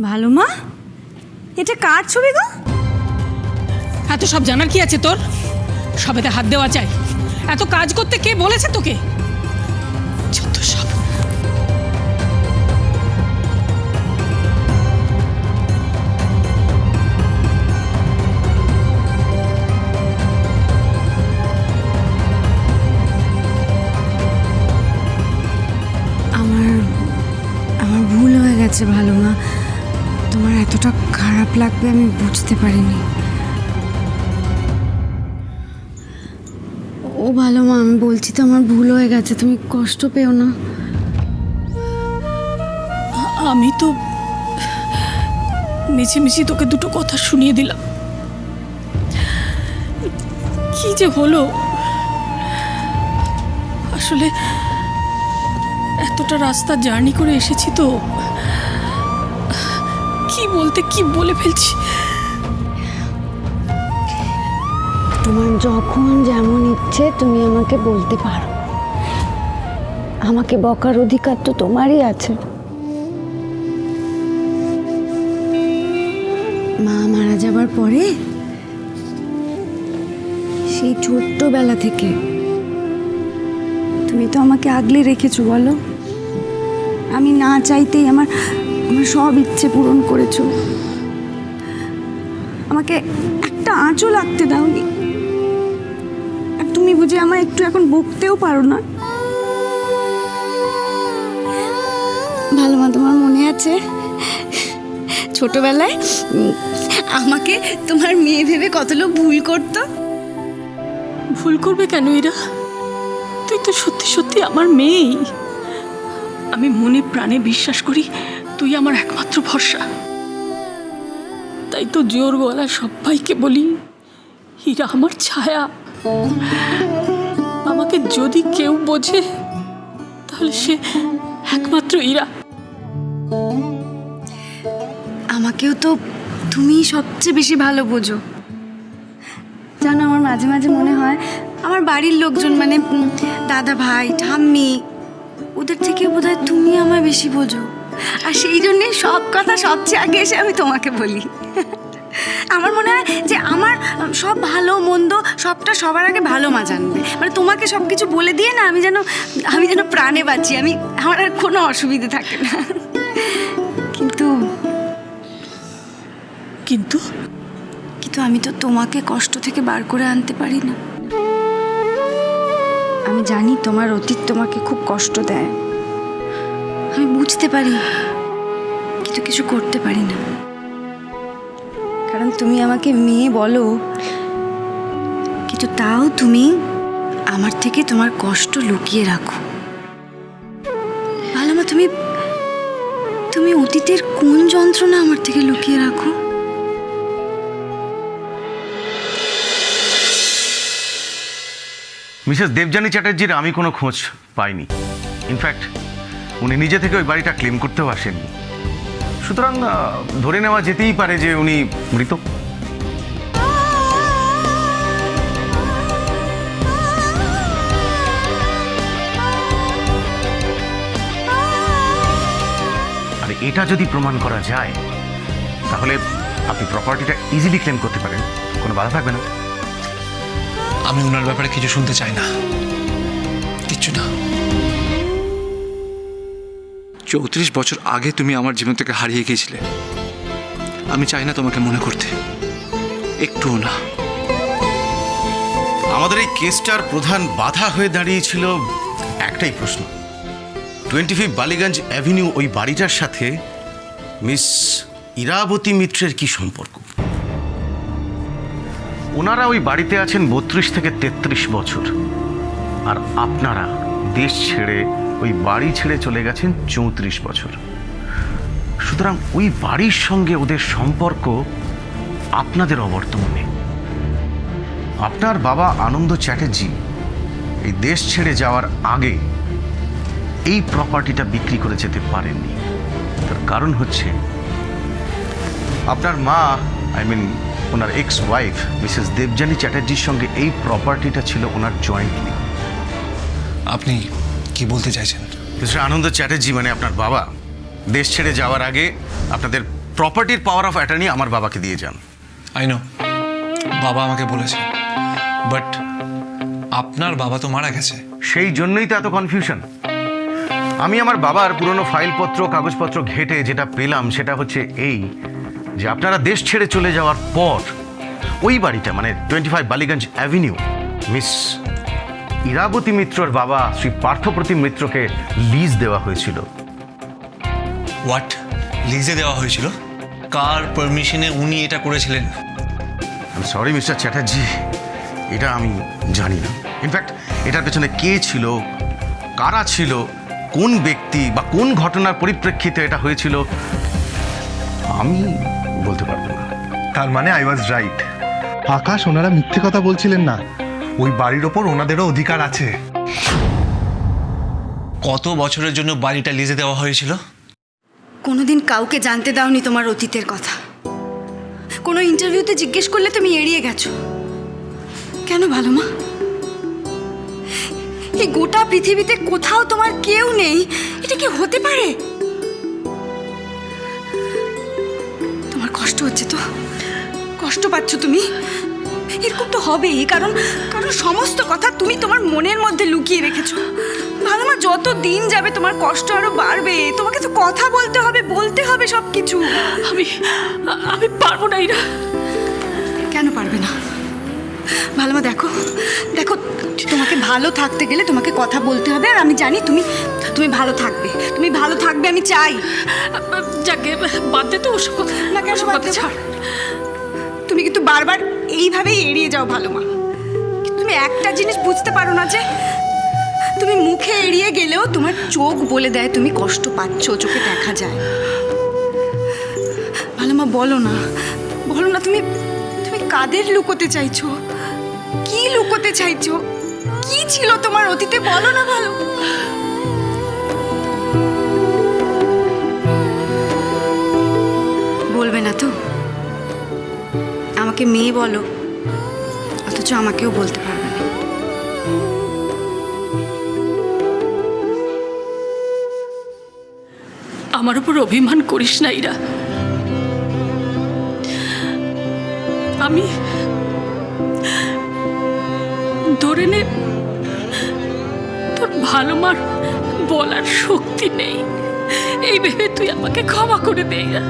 ভালো মা, এটা কার ছবি গো? এত সব জানার কি আছে তোর? সবেতে হাত দেওয়া চাই। এত কাজ করতে কে বলেছে তোকে? যত সব। আমার ভুল হয়ে গেছে ভালো মা। তোমার এতটা খারাপ লাগবে আমি বুঝতে পারিনি। ও ভালো মা, আমি বলছি তো আমার ভুল হয়ে গেছে, তুমি কষ্ট পেও না। আমি তো মিছিমিছি তোকে দুটো কথা শুনিয়ে দিলাম। কি যে হলো, আসলে এতটা রাস্তা জার্নি করে এসেছি তো কি বলতে কি বলে ফেলছি। তোমার যখন যেমন ইচ্ছে তুমি আমাকে বলতে পারো, আমাকে বকার অধিকার তো তোমারই আছে। মা মারা যাবার পরে সেই ছোট্টবেলা থেকে তুমি তো আমাকে আগলে রেখেছো বলো। আমি না চাইতেই আমার সব ইচ্ছে পূরণ করেছো। আমাকে একটা আঁচও লাগতে দাওনি। আর তুমি বুঝে আমায় একটু এখন বকতেও পারো না। ভালো মা, তোমার মনে আছে ছোটবেলায় আমাকে তোমার মেয়ে ভেবে কত লোক ভুল করতো? ভুল করবে কেন এরা? তুই তো সত্যি সত্যি আমার মেয়েই। আমি মনে প্রাণে বিশ্বাস করি তুই আমার একমাত্র ভরসা। তাই তো জোর গলায় সবাইকে বলি হীরা আমার ছায়া। আমাকে যদি কেউ বোঝে তাহলে সে একমাত্র হীরা। আমাকেও তো তুমি সবচেয়ে বেশি ভালো বোঝো। জানো, আমার মাঝে মাঝে মনে হয় আমার বাড়ির লোকজন মানে দাদা ভাই ঠাম্মি ওদের থেকে বোধহয় তুমি আমায় বেশি বোঝো। আর সেই জন্যে সব কথা সবচেয়ে আগে এসে আমি তোমাকে বলি। আমার মনে হয় যে আমার সব ভালো মন্দ সবটা সবার আগে ভালো মা জানবে। মানে তোমাকে সব কিছু বলে দিয়ে না আমি যেন প্রাণে বাঁচি, আমার আর কোনো অসুবিধে থাকে না। কিন্তু কিন্তু কিন্তু আমি তো তোমাকে কষ্ট থেকে বার করে আনতে পারি না। আমি জানি তোমার অতীত তোমাকে খুব কষ্ট দেয়, আমি বুঝতে পারি, কিন্তু কিছু করতে পারি না। কারণ তুমি আমাকে মেয়ে বলো, কিন্তু তাও তুমি আমার থেকে তোমার কষ্ট লুকিয়ে রাখো। ভালো মা, তুমি অতীতের কোন যন্ত্রণা আমার থেকে লুকিয়ে রাখো? মিসেস দেবযানী চ্যাটার্জির আমি কোনো খোঁজ পাইনি। ইনফ্যাক্ট উনি নিজে থেকে ওই বাড়িটা ক্লেম করতেও আসেননি। সুতরাং ধরে নেওয়া যেতেই পারে যে উনি মৃত। আর এটা যদি প্রমাণ করা যায় তাহলে আপনি প্রপার্টিটা ইজিলি ক্লেম করতে পারেন, কোনো বাধা থাকবে না। আমি ওনার ব্যাপারে কিছু শুনতে চাই না, কিচ্ছু না। 34 বছর আগে তুমি আমার জীবন থেকে হারিয়ে গিয়েছিলে। আমি চাই না তোমাকে মনে করতে, একটুও না। আমাদের এই কেসটার প্রধান বাধা হয়ে দাঁড়িয়েছিল একটাই প্রশ্ন, 25 বালিগঞ্জ অ্যাভিনিউ ওই বাড়িটার সাথে মিস ইরাবতী মিত্রের কি সম্পর্ক? ওনারা ওই বাড়িতে আছেন 32 থেকে 33 বছর, আর আপনারা দেশ ছেড়ে ওই বাড়ি ছেড়ে চলে গেছেন 34 বছর। সুতরাং ওই বাড়ির সঙ্গে ওদের সম্পর্ক আপনাদের অবর্তমানে। আপনার বাবা আনন্দ চ্যাটার্জি এই দেশ ছেড়ে যাওয়ার আগে এই প্রপার্টিটা বিক্রি করে যেতে পারেননি। তার কারণ হচ্ছে আপনার মা, ওনার এক্স ওয়াইফ মিসেস দেবযানী চ্যাটার্জির সঙ্গে এই প্রপার্টিটা ছিল ওনার জয়েন্টলি। আপনি কি বলতে চাইছেন? মিস্টার আনন্দ চ্যাটার্জি মানে আপনার বাবা দেশ ছেড়ে যাওয়ার আগে আপনাদের প্রপার্টির পাওয়ার অফ অ্যাটর্নি আমার বাবাকে দিয়ে যান। আই নো, বাবা আমাকে বলেছে, বাট আপনার বাবা তো মারা গেছে। সেই জন্যই তো এত কনফিউশন। আমি আমার বাবার পুরনো ফাইলপত্র কাগজপত্র ঘেটে যেটা পেলাম সেটা হচ্ছে এই, যে আপনারা দেশ ছেড়ে চলে যাওয়ার পর ওই বাড়িটা মানে 25 বালিগঞ্জ অ্যাভিনিউ মিস ইরাবতী মিত্রর বাবা শ্রী পার্থপ্রতিম মিত্রকে লিজ দেওয়া হয়েছিল। হোয়াট? লিজে দেওয়া হয়েছিল? কার পারমিশনে উনি এটা করেছিলেন? সরি মিস্টার চ্যাটার্জি, এটা আমি জানি না। ইনফ্যাক্ট এটার পেছনে কে ছিল, কারা ছিল, কোন ব্যক্তি বা কোন ঘটনার পরিপ্রেক্ষিতে এটা হয়েছিল আমি বলতে পারবো না। তার মানে আই ওয়াজ রাইট। আকাশ, ওনারা মিথ্যে কথা বলছিলেন না। ওই বাড়ির ওপর ওনাদেরও অধিকার আছে। কত বছরের জন্য বাড়িটা লিজে দেওয়া হয়েছিল? কোনোদিন কাউকে জানতে দাওনি তোমার অতীতের কথা। কোনো ইন্টারভিউতে জিজ্ঞেস করলে তুমি এড়িয়ে গেছো। কেন ভালো মা? এই গোটা পৃথিবীতে কোথাও তোমার কেউ নেই, এটা কি হতে পারে? তোমার কষ্ট হচ্ছে তো? কষ্ট পাচ্ছ তুমি? এরকম তো হবেই, কারণ কারণ সমস্ত কথা তুমি তোমার মনের মধ্যে লুকিয়ে রেখেছো। ভালো মা, যত দিন যাবে তোমার কষ্ট আরো বাড়বে। তোমাকে তো কথা বলতে হবে সব কিছু। আমি পারবো না ইরা। কেন পারবে না? ভালো মা, দেখো দেখো, তোমাকে ভালো থাকতে গেলে তোমাকে কথা বলতে হবে, আর আমি জানি তুমি তুমি ভালো থাকবে। তুমি ভালো থাকবে আমি চাই। যাকে বাদ দে তো ওসব কথা। না, কেন ওসব বাদ কথা দেব? ছাড়। তুমি কিন্তু বারবার এইভাবেই এড়িয়ে যাও ভালো মা। কিন্তু তুমি একটা জিনিস বুঝতে পারো না, যে তুমি মুখে এড়িয়ে গেলেও তোমার চোখ বলে দেয় তুমি কষ্ট পাচ্ছ, চোখে দেখা যায়। ভালো মা, বলো না, বলো না, তুমি তুমি কাদের লুকোতে চাইছো? কি লুকোতে চাইছো? কি ছিল তোমার অতীতে? বলো না ভালো। বলবে না তো? আমাকে মেয়ে বলো, অথচ আমাকেও বলতে পারবে না। আমার উপর অভিমান করিস না ইরা। আমি ধরে নে তোর ভালো মার বলার শক্তি নেই, এই ভেবে তুই আমাকে ক্ষমা করে দে ইরা।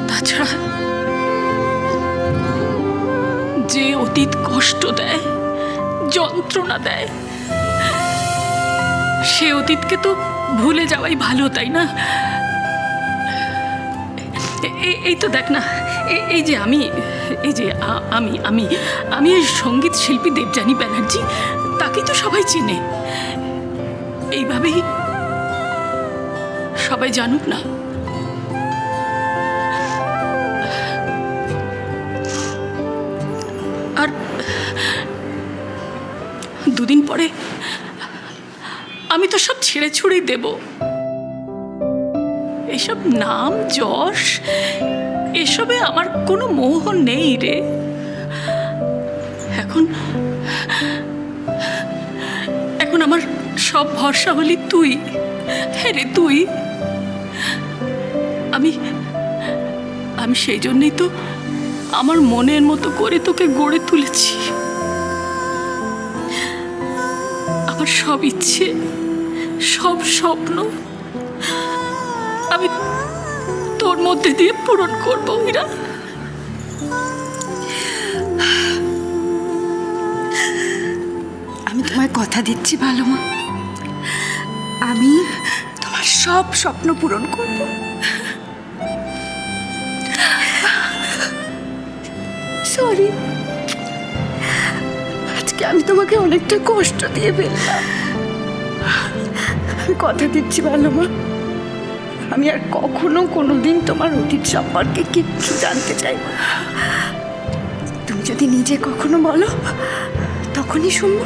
তাছাড়া যে অতীত কষ্ট দেয়, যন্ত্রণা দেয়, সে অতীতকে তো ভুলে যাওয়াই ভালো, তাই না? এই তো দেখ না, এই যে আমি এই সঙ্গীত শিল্পী দেবযানী ব্যানার্জি, তাকেই তো সবাই চেনে। এইভাবেই সবাই জানুক না। আর দুদিন পরে আমি তো সব ছেড়ে ছুড়েই দেব। এসব নাম যশ, এসবে আমার কোনো মোহ নেই রে। এখন আমার সব ভরসা হলি তুই। হ্যাঁ রে, তুই। আমি সেই জন্যই তো আমার মনের মতো করে তোকে গড়ে তুলেছি। আমার সব ইচ্ছে, সব স্বপ্ন আমি তোর মধ্যে দিয়ে পূরণ করবো ইরা। আমি তোমায় কথা দিচ্ছি ভালো মা, আমি তোমার সব স্বপ্ন পূরণ করব। সরি, আজকে আমি তোমাকে অনেকটা কষ্ট দিয়ে ফেললাম। আমি কথা দিচ্ছি ভালো মা, আমি আর কখনো কোনোদিন তোমার অতীত সম্পর্কে কিচ্ছু জানতে চাইব না। তুমি যদি নিজে কখনো বলো তখনই শুনবো।